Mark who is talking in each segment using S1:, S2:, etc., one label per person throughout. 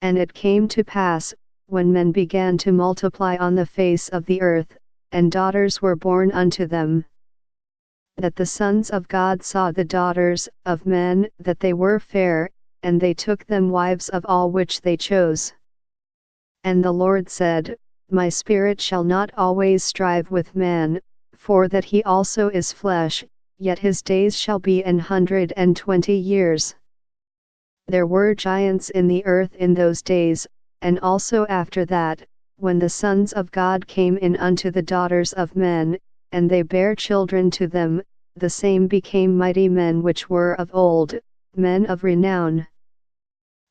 S1: And it came to pass, when men began to multiply on the face of the earth, and daughters were born unto them, that the sons of God saw the daughters of men that they were fair, and they took them wives of all which they chose. And the Lord said, My spirit shall not always strive with man, for that he also is flesh, yet his days shall be 120 years. There were giants in the earth in those days, and also after that, when the sons of God came in unto the daughters of men, and they bare children to them, the same became mighty men which were of old, men of renown.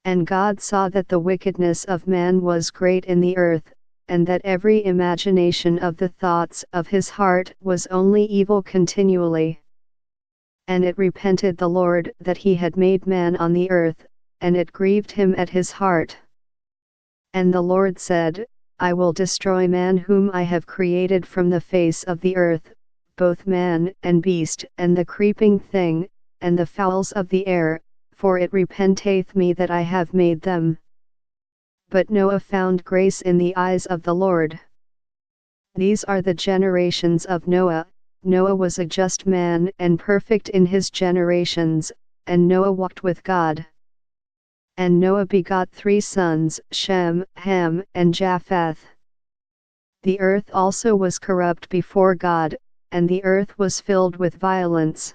S1: And God saw that the wickedness of man was great in the earth, and that every imagination of the thoughts of his heart was only evil continually. And it repented the Lord that he had made man on the earth, and it grieved him at his heart. And the Lord said, I will destroy man whom I have created from the face of the earth, both man and beast and the creeping thing, and the fowls of the air, for it repenteth me that I have made them. But Noah found grace in the eyes of the Lord. These are the generations of Noah. Noah was a just man and perfect in his generations, and Noah walked with God. And Noah begot 3 sons, Shem, Ham, and Japheth. The earth also was corrupt before God, and the earth was filled with violence.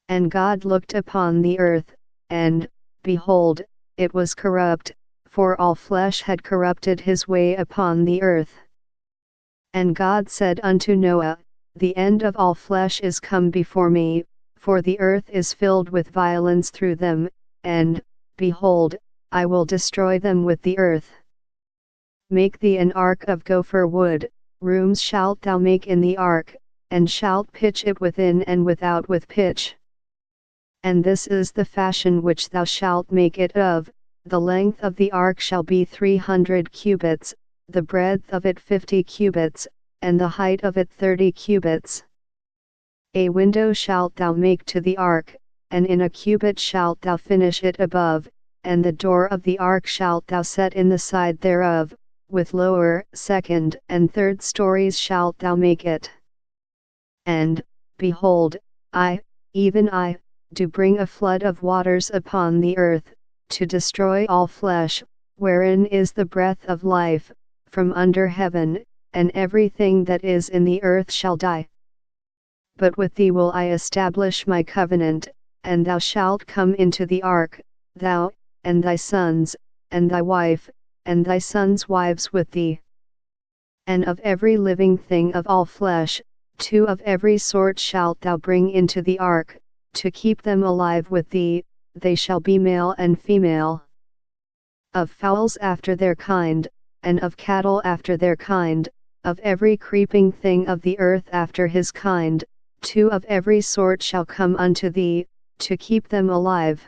S1: And God looked upon the earth, and, behold, it was corrupt, for all flesh had corrupted his way upon the earth. And God said unto Noah, The end of all flesh is come before me, for the earth is filled with violence through them, and, behold, I will destroy them with the earth. Make thee an ark of gopher wood, rooms shalt thou make in the ark, and shalt pitch it within and without with pitch. And this is the fashion which thou shalt make it of. The length of the ark shall be 300 cubits, the breadth of it 50 cubits, and the height of it 30 cubits. A window shalt thou make to the ark, and in a cubit shalt thou finish it above, and the door of the ark shalt thou set in the side thereof, with lower, second, and third stories shalt thou make it. And, behold, I, even I, do bring a flood of waters upon the earth, to destroy all flesh, wherein is the breath of life, from under heaven, and everything that is in the earth shall die. But with thee will I establish my covenant, and thou shalt come into the ark, thou, and thy sons, and thy wife, and thy sons' wives with thee. And of every living thing of all flesh, 2 of every sort shalt thou bring into the ark, to keep them alive with thee, they shall be male and female. Of fowls after their kind, and of cattle after their kind, of every creeping thing of the earth after his kind, 2 of every sort shall come unto thee, to keep them alive.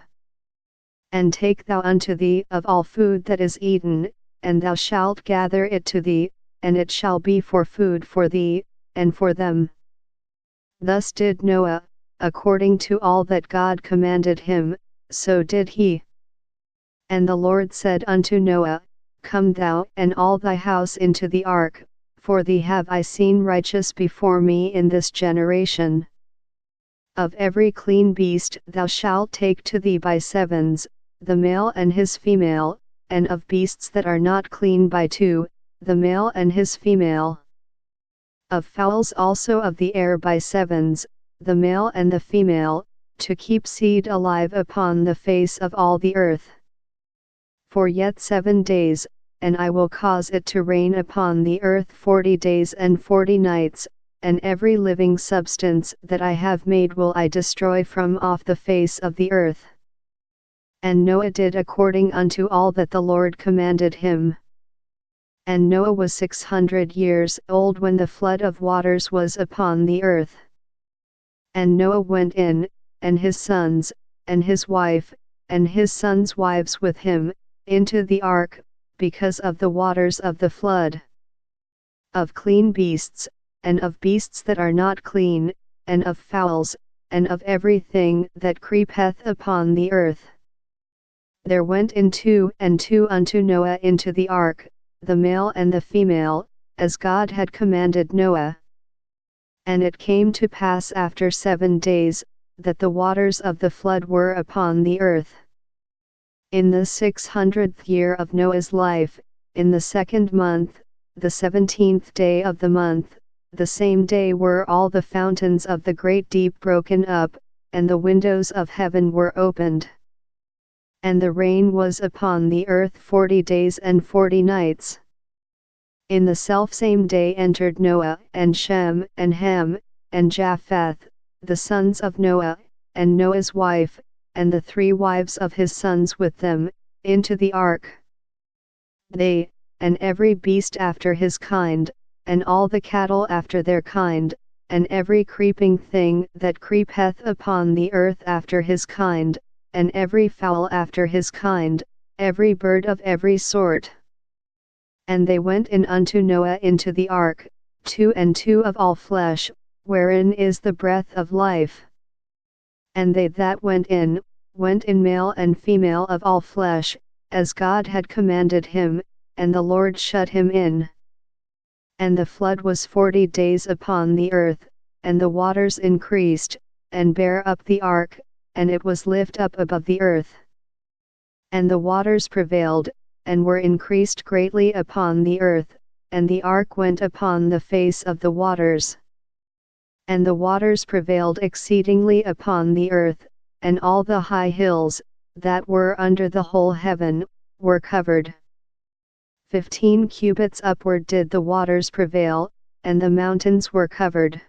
S1: And take thou unto thee of all food that is eaten, and thou shalt gather it to thee, and it shall be for food for thee, and for them. Thus did Noah, according to all that God commanded him, so did he. And the Lord said unto Noah, Come thou and all thy house into the ark, for thee have I seen righteous before me in this generation. Of every clean beast thou shalt take to thee by 7s, the male and his female, and of beasts that are not clean by 2, the male and his female. Of fowls also of the air by 7s, the male and the female, to keep seed alive upon the face of all the earth. For yet 7 days, and I will cause it to rain upon the earth 40 days and 40 nights, and every living substance that I have made will I destroy from off the face of the earth. And Noah did according unto all that the Lord commanded him. And Noah was 600 years old when the flood of waters was upon the earth. And Noah went in, and his sons, and his wife, and his sons' wives with him, into the ark, because of the waters of the flood. Of clean beasts, and of beasts that are not clean, and of fowls, and of everything that creepeth upon the earth. There went in 2 and 2 unto Noah into the ark, the male and the female, as God had commanded Noah. And it came to pass after 7 days, that the waters of the flood were upon the earth. In the 600th year of Noah's life, in the 2nd month, the 17th day of the month, the same day were all the fountains of the great deep broken up, and the windows of heaven were opened. And the rain was upon the earth 40 days and 40 nights. In the selfsame day entered Noah, and Shem, and Ham, and Japheth, the sons of Noah, and Noah's wife, and the 3 wives of his sons with them, into the ark. They, and every beast after his kind, and all the cattle after their kind, and every creeping thing that creepeth upon the earth after his kind, and every fowl after his kind, every bird of every sort. And they went in unto Noah into the ark, 2 and 2 of all flesh, wherein is the breath of life. And they that went in male and female of all flesh, as God had commanded him, and the Lord shut him in. And the flood was 40 days upon the earth, and the waters increased, and bare up the ark, and it was lift up above the earth. And the waters prevailed, and were increased greatly upon the earth, and the ark went upon the face of the waters. And the waters prevailed exceedingly upon the earth, and all the high hills, that were under the whole heaven, were covered. 15 cubits upward did the waters prevail, and the mountains were covered.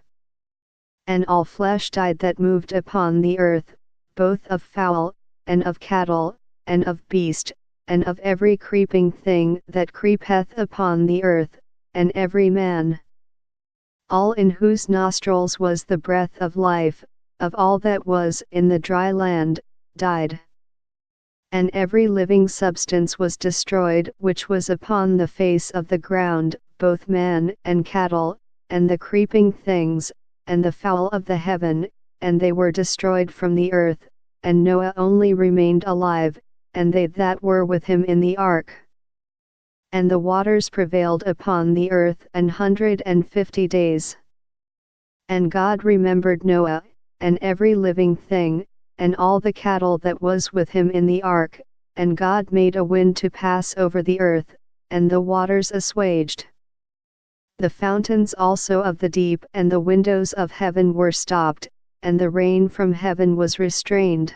S1: And all flesh died that moved upon the earth, both of fowl, and of cattle, and of beast, and of every creeping thing that creepeth upon the earth, and every man. All in whose nostrils was the breath of life, of all that was in the dry land, died. And every living substance was destroyed which was upon the face of the ground, both man and cattle, and the creeping things, and the fowl of the heaven, and they were destroyed from the earth, and Noah only remained alive, and they that were with him in the ark. And the waters prevailed upon the earth 150 days. And God remembered Noah, and every living thing, and all the cattle that was with him in the ark, and God made a wind to pass over the earth, and the waters assuaged. The fountains also of the deep and the windows of heaven were stopped, and the rain from heaven was restrained.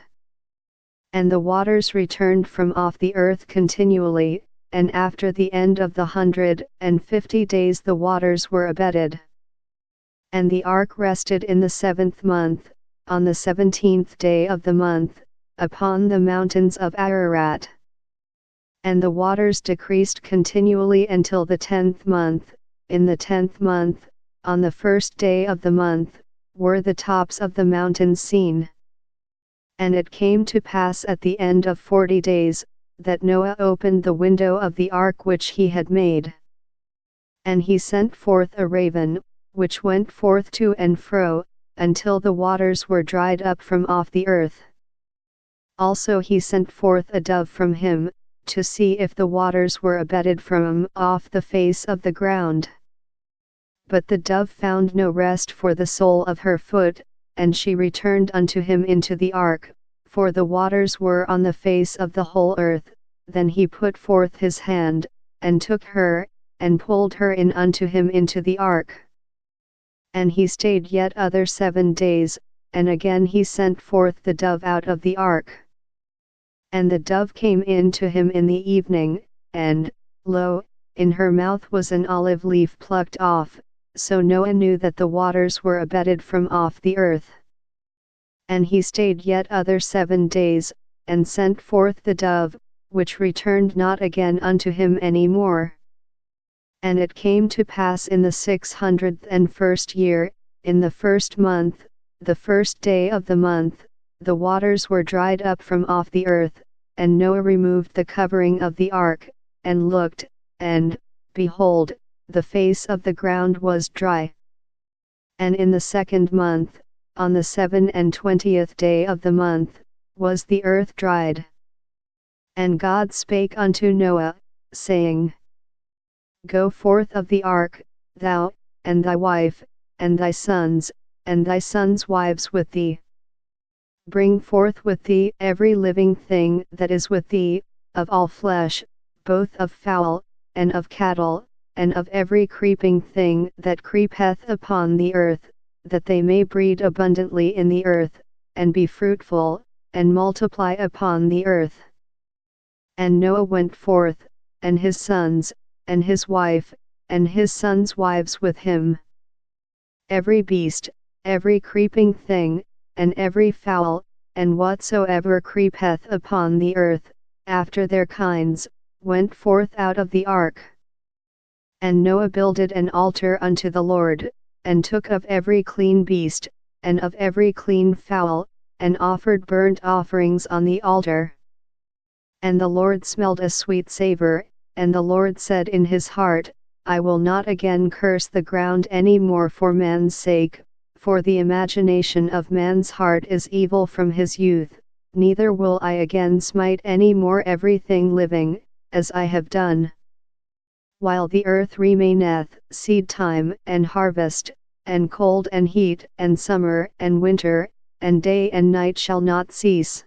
S1: And the waters returned from off the earth continually, and after the end of the 150 days the waters were abated. And the ark rested in the 7th month, on the 17th day of the month, upon the mountains of Ararat. And the waters decreased continually until the 10th month. In the 10th month, on the 1st day of the month, were the tops of the mountains seen. And it came to pass at the end of 40 days, that Noah opened the window of the ark which he had made. And he sent forth a raven, which went forth to and fro, until the waters were dried up from off the earth. Also he sent forth a dove from him, to see if the waters were abated from off the face of the ground. But the dove found no rest for the sole of her foot, and she returned unto him into the ark, for the waters were on the face of the whole earth. Then he put forth his hand, and took her, and pulled her in unto him into the ark. And he stayed yet other 7 days, and again he sent forth the dove out of the ark. And the dove came in to him in the evening, and, lo, in her mouth was an olive leaf plucked off, so Noah knew that the waters were abated from off the earth. And he stayed yet other 7 days, and sent forth the dove, which returned not again unto him any more. And it came to pass in the 601st year, in the 1st month, the 1st day of the month, the waters were dried up from off the earth, and Noah removed the covering of the ark, and looked, and, behold, the face of the ground was dry. And in the 2nd month, on the 27th day of the month, was the earth dried. And God spake unto Noah, saying, Go forth of the ark, thou, and thy wife, and thy sons wives with thee. Bring forth with thee every living thing that is with thee, of all flesh, both of fowl, and of cattle, and of every creeping thing that creepeth upon the earth, that they may breed abundantly in the earth, and be fruitful, and multiply upon the earth. And Noah went forth, and his sons, and his wife, and his sons' wives with him. Every beast, every creeping thing, and every fowl, and whatsoever creepeth upon the earth, after their kinds, went forth out of the ark. And Noah builded an altar unto the Lord, and took of every clean beast, and of every clean fowl, and offered burnt offerings on the altar. And the Lord smelled a sweet savor, and the Lord said in his heart, I will not again curse the ground any more for man's sake, for the imagination of man's heart is evil from his youth, neither will I again smite any more everything living, as I have done. While the earth remaineth, seed time and harvest, and cold and heat, and summer and winter, and day and night shall not cease.